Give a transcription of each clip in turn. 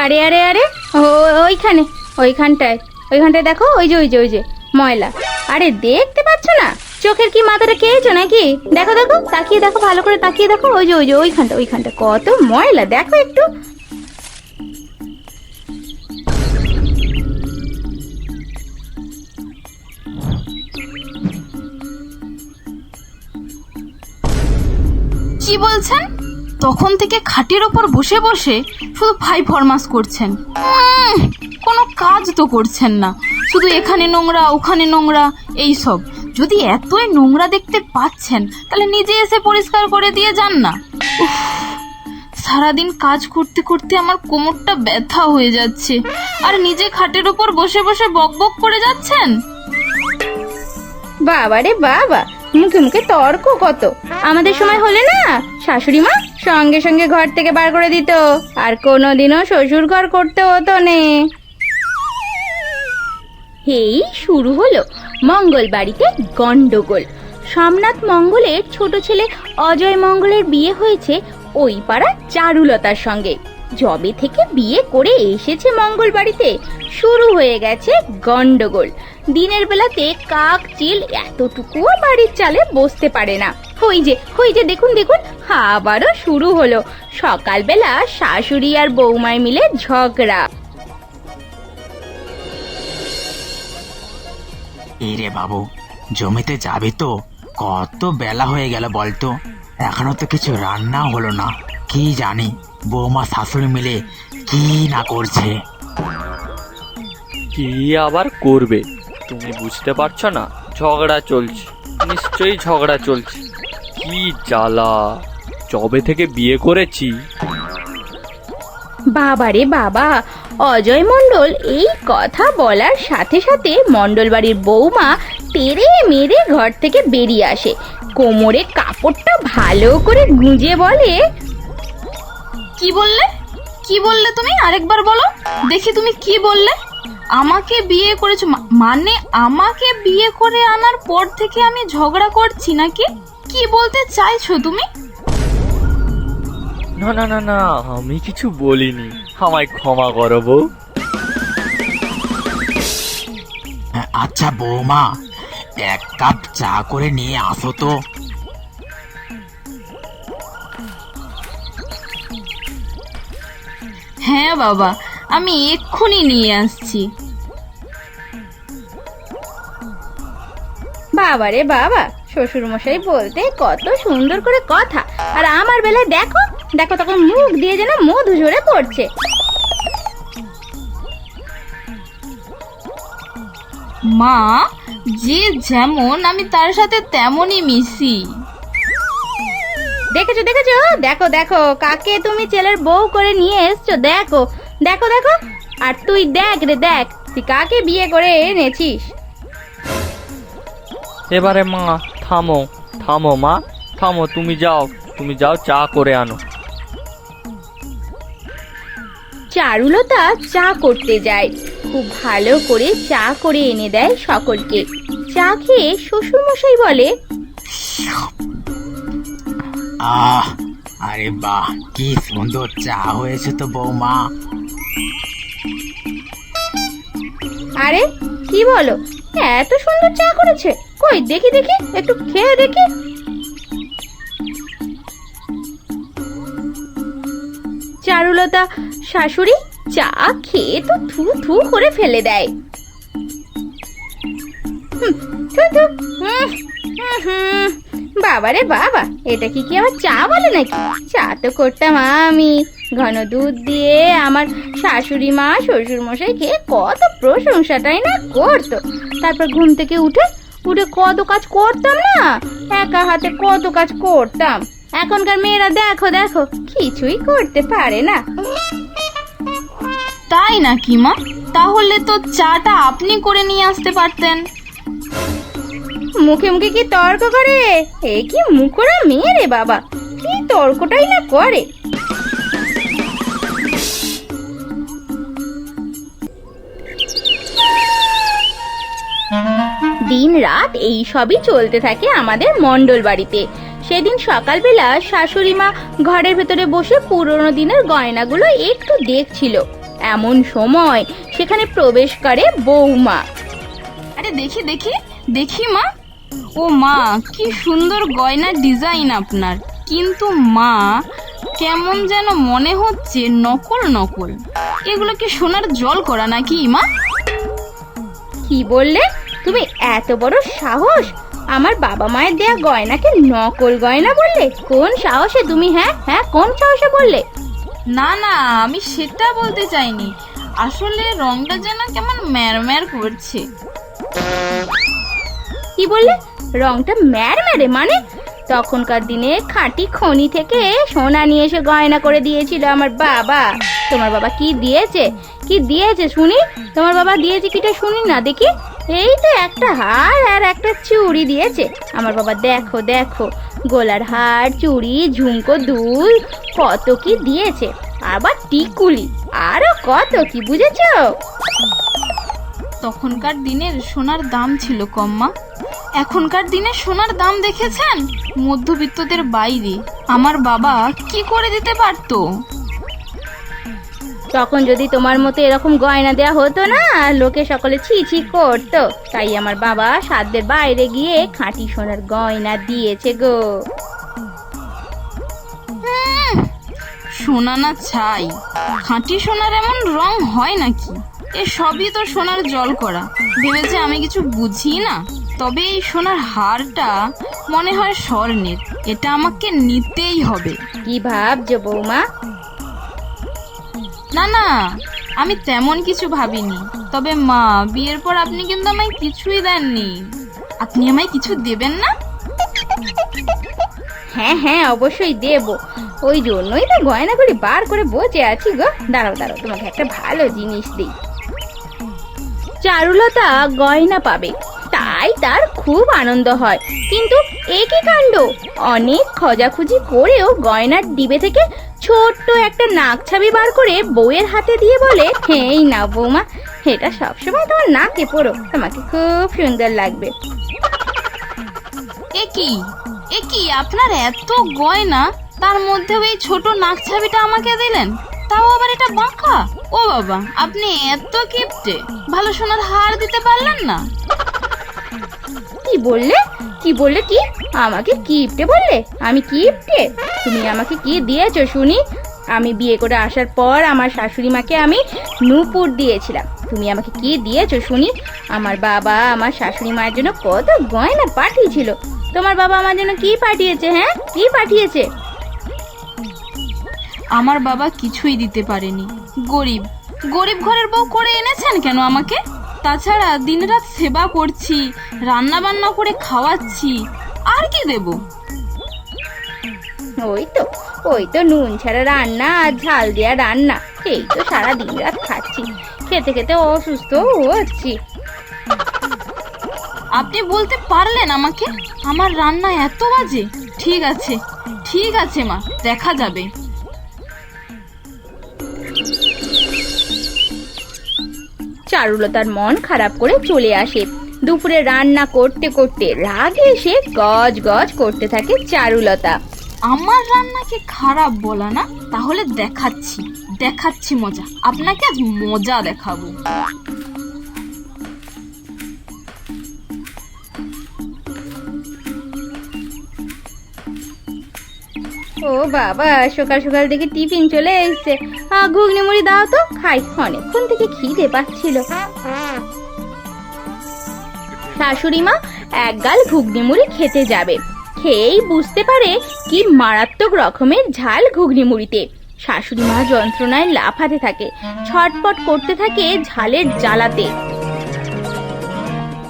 আরে আরে আরে ওইখানে ওইখানটায় দেখো, ওই যে ময়লা। আরে দেখতে পাচ্ছ না? চোখের কি মাথাটা খেয়েছো নাকি? দেখো দেখো, তাকিয়ে দেখো, ভালো করে তাকিয়ে দেখো, ওই যে ওইখানটা কত ময়লা দেখো একটু। কি বলছেন? তখন থেকে খাটের ওপর বসে বসে শুধু ভাই ফরমাস করছেন। কোনো কাজ তো করছেন না, শুধু এখানে নোংরা ওখানে নোংরা এই সব। যদি এতই নোংরা দেখতে পাচ্ছেন তাহলে নিজে এসে পরিষ্কার করে দিয়ে যান না। সারাদিন কাজ করতে করতে আমার কোমরটা ব্যথা হয়ে যাচ্ছে, আর নিজে খাটের ওপর বসে বসে বকবক করে যাচ্ছেন। বাবা রে বাবা, মুখে মুখে তর্ক কত! আমাদের সময় হলে না শাশুড়ি মা সঙ্গে সঙ্গে ঘর থেকে বার করে দিত, আর কোনোদিনও শ্বশুর ঘর করতে হতো নে। এই শুরু হলো মঙ্গল বাড়িতে গন্ডগোল। সোমনাথ মঙ্গলের ছোট ছেলে অজয় মঙ্গলের বিয়ে হয়েছে ওই পাড়া চারুলতার সঙ্গে। যবে থেকে বিয়ে করে এসেছে মঙ্গল বাড়িতে শুরু হয়ে গেছে গন্ডগোল। দিনের বেলাতে কাক চিল এতটুকুও বাড়ির চালে বসতে পারে না। ওই যে দেখুন দেখুন, আবারও শুরু হলো। সকালবেলা শাশুড়ি আর বৌমায় মিলে ঝগড়া। এই রে বাবু, জমিতে যাবি তো? কত বেলা হয়ে গেল বলতো, এখনো তো কিছু রান্না হলো না। কি জানি বৌমা শাশুড়ি মিলে কি না করছে। কি আবার করবে? তুমি বুঝতে পারছো না? ঝগড়া চলছে, নিশ্চয়ই ঝগড়া চলছে। কি জ্বালা! যবে থেকে বিয়ে করেছি। বাবা রে বাবা, অজয় মণ্ডল এই কথা বলার সাথে সাথে মণ্ডল বাড়ির বৌমা তেড়ে মেরে ঘর থেকে বেরিয়ে আসে। কোমরে কাপড়টা ভালো করে গুঁজে বলে, কি বললে তুমি? আরেকবার বলো দেখি, তুমি কি বললে? আমাকে বিয়ে করেছো মানে আমাকে বিয়ে করে আনার পর থেকে আমি ঝগড়া করছি নাকি? কি বলতে চাইছো তুমি? না না না না, আমি কিছু বলিনি, আমায় ক্ষমা করো বউ। আচ্ছা বৌমা, এক কাপ চা করে নিয়ে আসো তো। হ্যাঁ বাবা, আমি এক্ষুনি নিয়ে আসছি। বাবা রে বাবা, শ্বশুর মশাই বলতে কত সুন্দর করে কথা, আর আমার বেলায় দেখো দেখো, তখন মুখ দিয়ে যেন মধু ঝরে পড়ছে। মা যে যেমন, আমি তার সাথে তেমনই মিশি। দেখেছো দেখো দেখো, কাকে তুমি ছেলের বউ করে নিয়ে এসছো। দেখো দেখো দেখো, আর তুই দেখ রে দেখ, তুই কাকে বিয়ে করে এনেছিস। এবারে মা থামো থামো, মা থামো, তুমি যাও চা করে আনো। চারুলতা চা করতে যায়, খুব ভালো করে চা করে এনে দেয় সকলকে। চা খেয়ে শ্বশুর মশাই বলে, আরে বাহ, কি সুন্দর চা হয়েছে তো বৌমা। আরে কি বলো, এত সুন্দর চা করেছে? কই দেখি দেখি, একটু খেয়ে দেখি। চারুলতা শাশুড়ি চা খেয়ে তো থু থু করে ফেলে দেয়। বাবারে বাবা, এটা কি আবার চা বলে নাকি? চা তো করতাম আমি, ঘন দুধ দিয়ে আমার শাশুড়ি মা শ্বশুর মশাই খেয়ে কত প্রশংসাটাই না করতো। তারপর ঘুম থেকে উঠে কত কাজ করতাম না, একা হাতে কত কাজ করতাম। এখনকার মেয়েরা দেখো দেখো, কিছুই করতে পারে না। তাই নাকি মা? তাহলে তো চাটা আপনি করে নিয়ে আসতে পারতেন। মুখে মুখে কি তর্ক করে? এ কি মুখরা মেয়ে রে বাবা, কি তর্কটাই না করে। দিন রাত এই সবই চলতে থাকে আমাদের মণ্ডল বাড়িতে। সেদিন সকালবেলা শাশুড়ি মা ঘরের ভেতরে বসে পুরোনো দিনের গয়নাগুলো একটু দেখছিল। এমন সময় সেখানে প্রবেশ করে বৌমা। আরে দেখি দেখি দেখি মা। ও মা, কি সুন্দর গয়নার ডিজাইন আপনার, কিন্তু মা কেমন যেন মনে হচ্ছে নকল নকল। এগুলো কি সোনার জল করা নাকি মা? কি বললে তুমি? এত বড় সাহস আমার বাবা মায়ের দেয়া গয়নাকে নকল গয়না বললে? কোন সাহসে তুমি? হ্যাঁ হ্যাঁ, কোন সাহসে বললে? না না, আমি সেটা বলতে চাইনি, আসলে রংটা যেন কেমন ম্যারম্যার করছে। কি বললে? রংটা ম্যারম্যারে? মানে তখনকার দিনে খাঁটি খনি থেকে সোনা নিয়ে এসে গয়না করে দিয়েছিল আমার বাবা। তোমার বাবা কি দিয়েছে? কি দিয়েছে শুনি? তোমার বাবা দিয়েছে কিটা শুনি না দেখি। এই তো একটা হার আর একটা চুড়ি দিয়েছে আমার বাবা। দেখো দেখো, গলার হার, চুড়ি, ঝুমকো, দুল, কত কি দিয়েছে। আবার টিকুলি, আরো কত কি, বুঝেছো? তখনকার দিনের সোনার দাম ছিল কম মা। এখনকার দিনে সোনার দাম দেখেছেন মধ্যবিত্তদের বাইরে। আমার বাবা কি করে দিতে পারতো? তখন যদি তোমার মতো এরকম গয়না দেয়া হতো না, লোকে সকলে ছি ছি করতো। তাই আমার বাবা সাধ্যের বাইরে গিয়ে খাঁটি সোনার গয়না দিয়েছে গো। সোনা না ছাই, খাঁটি সোনার এমন রং হয় নাকি? এ সবই তো সোনার জল করা। ভেবেছে আমি কিছু বুঝি না? তবে এই সোনার হারটা মনে হয় স্বর্ণের, এটা আমাকে নিতেই হবে। কি ভাবছো বৌমা? না না, আমি তেমন কিছু ভাবিনি। তবে মা, বিয়ের পর আপনি কিন্তু আমায় কিছুই দেননি। আপনি আমায় কিছু দেবেন না? হ্যাঁ হ্যাঁ, অবশ্যই দেব। ওই জন্যই তো গয়নাগুলি বার করে বসে আছি গো। দাঁড়াও দাঁড়াও, তোমাকে একটা ভালো জিনিস দিই। চারুলতা গয়না পাবে, তাই তার খুব আনন্দ হয়। কিন্তু এ কি কাণ্ড! অনেক খোঁজাখুঁজি করেও গয়নার ডিবে থেকে ছোট্ট একটা নাকছাবি বার করে বউয়ের হাতে দিয়ে বলে, এই নাও বৌমা, এটা সবসময় তোমার নাকে পরো, তোমাকে খুব সুন্দর লাগবে। এ কি আপনার এত গয়না, তার মধ্যে ওই ছোট নাকছাবিটা আমাকে দিলেন, তাও আবার এটা বাঁকা। ও বাবা, আপনি এত কিপটে, ভালো সোনার হার দিতে পারলেন না? কি বললে? কি বললে? কি আমাকে কিপটে বললে? আমি কিপটে? তুমি আমাকে কি দিয়েছো শুনি? আমি বিয়ে করে আসার পর আমার শাশুড়ি মাকে আমি নূপুর দিয়েছিলাম। তুমি আমাকে কি দিয়েছো শুনি? আমার বাবা আমার শাশুড়ি মায়ের জন্য কত গয়না পাঠিয়েছিল। তোমার বাবা আমার জন্য কি পাঠিয়েছে? হ্যাঁ, কি পাঠিয়েছে? আমার বাবা কিছুই দিতে পারেনি। গরিব গরিব ঘরের বউ করে এনেছেন কেন আমাকে? তাছাড়া দিনরাত সেবা করছি, রান্না বান্না করে খাওয়াচ্ছি, আর কি দেব? ওই তো নুন ছাড়া রান্না আর ঝাল দেওয়া রান্না। এই তো সারা দিন রাত খাচ্ছি, খেতে খেতে অসুস্থ হচ্ছি। আপনি বলতে পারলেন আমাকে আমার রান্না এত বাজে? ঠিক আছে ঠিক আছে মা, দেখা যাবে। চারুলতার মন খারাপ করে চলে আসে। দুপুরে রান্না করতে করতে রাগে এসে গজ গজ করতে থাকে চারুলতা। আমার রান্নাকে খারাপ বলা না? তাহলে দেখাচ্ছি মজা। আপনাকে আজ মজা দেখাবো। ও বাবা, সকাল সকাল দেখে টিফিন চলে এসছে। ঘুগনি মুড়ি দাও তো, খাই, অনেকক্ষণ থেকে খিদে পাচ্ছিল। শাশুড়ি মা এক গাল ঘুগনি মুড়ি খেতে যাবে। খেয়েই বুঝতে পারে কি মারাত্মক রকমের ঝাল ঘুগনি মুড়িতে। শাশুড়ি মা যন্ত্রণায় লাফাতে থাকে, ছটপট করতে থাকে ঝালের জ্বালাতে।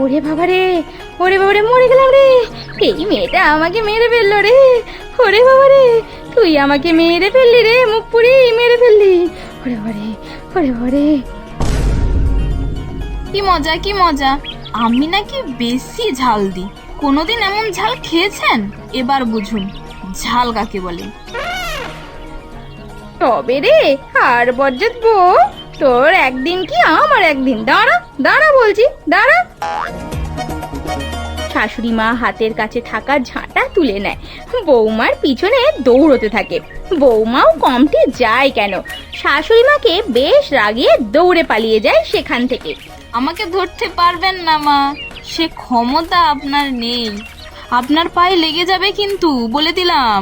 ওরে বাবারে, মরে গেলাম রে! এই মেয়েটা আমাকে মেরে ফেললো রে! ওরে বাবারে, তুই আমাকে মেরে ফেললি রে, মুখ পুরি মেরে ফেললি! ওরে বাবারে! কি মজা! আমি নাকি বেশি ঝাল দিই। কোনোদিন এমন ঝাল খেয়েছেন? এবার বুঝুন ঝাল কাকে বলে। তবে রে, আর বজ্জাত বউ, তোর একদিন কি আমার একদিন। দাঁড়া বলছি, দাঁড়া। শাশুড়ি মা হাতের কাছে থাকা ঝাঁটা তুলে নেয়, বৌমার পিছনে দৌড়তে থাকে। বৌমাও কমতে যায় কেন, শাশুড়ি মাকে বেশ রাগিয়ে দৌড়ে পালিয়ে যায় সেখান থেকে। আমাকে ধরতে পারবেন না মা, সে ক্ষমতা আপনার নেই। আপনার পায়ে লেগে যাবে কিন্তু, বলে দিলাম।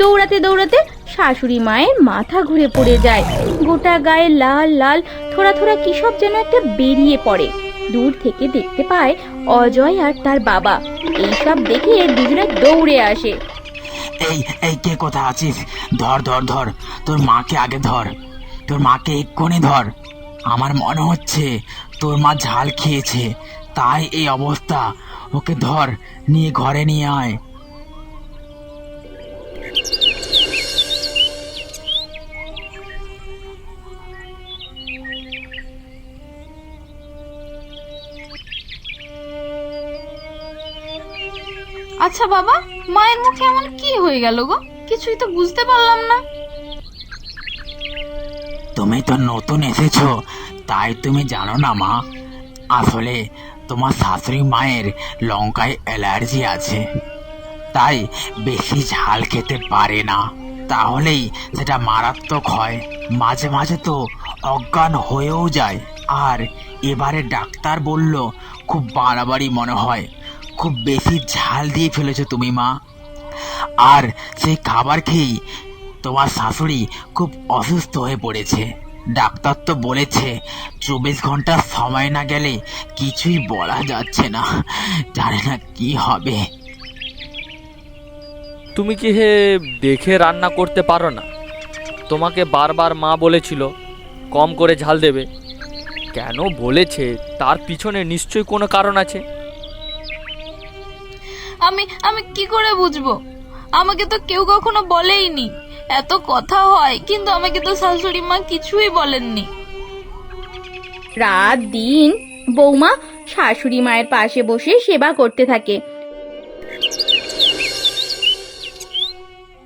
দৌড়াতে দৌড়াতে শাশুড়ি মায়ের মাথা ঘুরে পড়ে যায়, গোটা গায়ে লাল লাল থোড়া থোড়া কি সব যেন একটা বেরিয়ে পড়ে। দূর থেকে দেখতে পায় অজয় আর তার বাবা। এইসব দেখে দুজনে দৌড়ে আসে। এই এই কে কোথায় আছিস? ধর ধর ধর, তোর মাকে আগে ধর, তোর মাকে এক্ষুনি ধর। আমার মনে হচ্ছে তোর মা ঝাল খেয়েছে, তাই এই অবস্থা। ওকে ধর, নিয়ে ঘরে নিয়ে আয়। আচ্ছা বাবা, মায়ের মুখে এমন কি হয়ে গেল গো? কিছুই তো বুঝতে পারলাম না। তুমি তো নতুন এসেছো, তাই তুমি জানো না মা। আসলে তোমার শাশুড়ি মায়ের লঙ্কায় অ্যালার্জি আছে, তাই বেশি ঝাল খেতে পারে না। তাহলেই সেটা মারাত্মক হয়, মাঝে মাঝে তো অজ্ঞান হয়েও যায়। আর এবারে ডাক্তার বলল খুব বাড়াবাড়ি মনে হয়, খুব বেশি ঝাল দিয়ে ফেলেছো তুমি মা। আর সেই খাবার খেয়েই তোমার শাশুড়ি খুব অসুস্থ হয়ে পড়েছে। ডাক্তার তো বলেছে 24 ঘন্টা সময় না গেলে কিছুই বলা যাচ্ছে না, জানি না কি হবে। তুমি কি হে দেখে রান্না করতে পারো না? তোমাকে বারবার মা বলেছিল কম করে ঝাল দেবে। কেন বলেছে তার পিছনে নিশ্চয়ই কোনো কারণ আছে। আমি কি করে বুঝবো? আমাকে তো কেউ কখনো বলেইনি। এত কথা হয়, কিন্তু আমাকে তো শাশুড়ি মা কিছুই বলেননি। রাত দিন বৌমা শাশুড়ি মায়ের পাশে বসে সেবা করতে থাকে।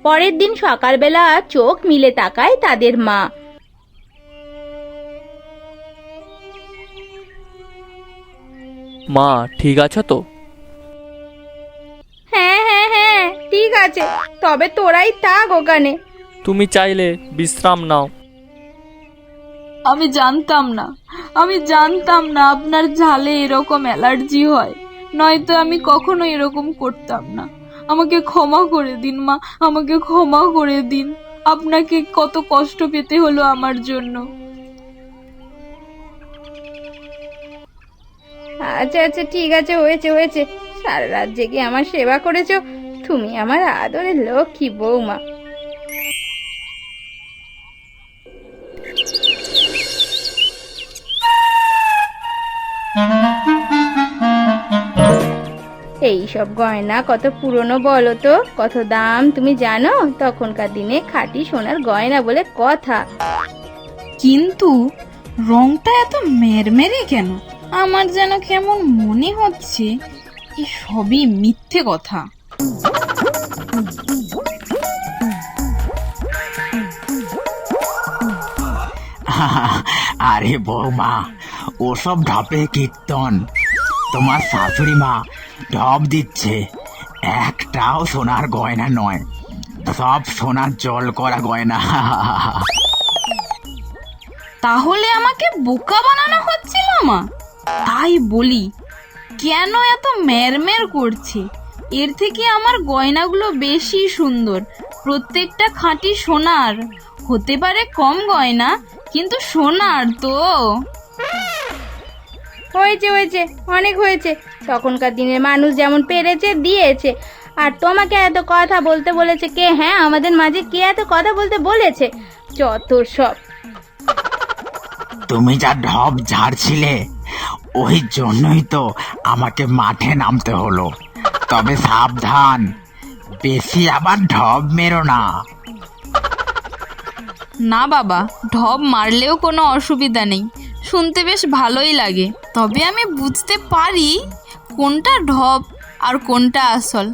পরের দিন সকালবেলা চোখ মিলে তাকায় তাদের মা। মা ঠিক আছে তো? হ্যাঁ হ্যাঁ হ্যাঁ ঠিক আছে, তবে তোরাই থাক ওখানে। তুমি চাইলে বিশ্রাম নাও। আমি জানতাম না আপনার ঝালে এরকম অ্যালার্জি হয়, নয়তো আমি কখনো এরকম করতাম না। আমাকে ক্ষমা করে দিন মা, আমাকে ক্ষমা করে দিন। আপনাকে কত কষ্ট পেতে হলো আমার জন্য। আচ্ছা আচ্ছা ঠিক আছে, হয়েছে হয়েছে। সারা রাত জেগে আমার সেবা করেছো, তুমি আমার আদরের লক্ষ্মী বৌমা। এই সব গয়না কত পুরনো বলো তো, কত দাম তুমি জানো? তখনকার দিনে খাঁটি সোনার গয়না বলে কথা। কিন্তু রংটা এত মেরমেরে কেন? আমার যেন কেমন মনে হচ্ছে এই সবই মিথ্যে কথা। আরে বৌমা, ওসব ঢপে কীর্তন। তোমার শাশুড়ি মা ঢপ দিচ্ছে, একটাও সোনার গয়না নয়, সব সোনার জল করা গয়না। তাহলে আমাকে বোকা বানানো হচ্ছিল মা? তাই বলি, কেন এত মেরমের করছে? এর থেকে আমার গয়নাগুলো বেশি সুন্দর, প্রত্যেকটা খাঁটি সোনার। হতে পারে কম গয়না, কিন্তু সোনার তো। হয়েছে হয়েছে, অনেক হয়েছে। তখনকার দিনের মানুষ যেমন পেরেছে দিয়েছে, আর তোমাকে এত কথা বলতে বলেছে কে? হ্যাঁ, আমাদের মাঝে কে এত কথা বলতে বলেছে? যত সব। তুমি যা ঢপ ঝাড়ছিলে, ওই জন্যই তো আমাকে মাঠে নামতে হলো। তবে সাবধান, বেশি আবার ঢপ মেরো না। না বাবা, ঢপ মারলেও কোনো অসুবিধা নেই, শুনতে বেশ ভালোই লাগে। তবে আমি বুঝতে পারি কোনটা ঢপ আর কোনটা আসল।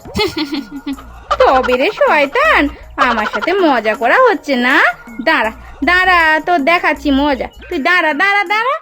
তবে রে শয়তান, আমার সাথে মজা করা হচ্ছে না? দাঁড়া দাঁড়া, তো দেখাচ্ছি মজা। তুই দাঁড়া দাঁড়া দাঁড়া।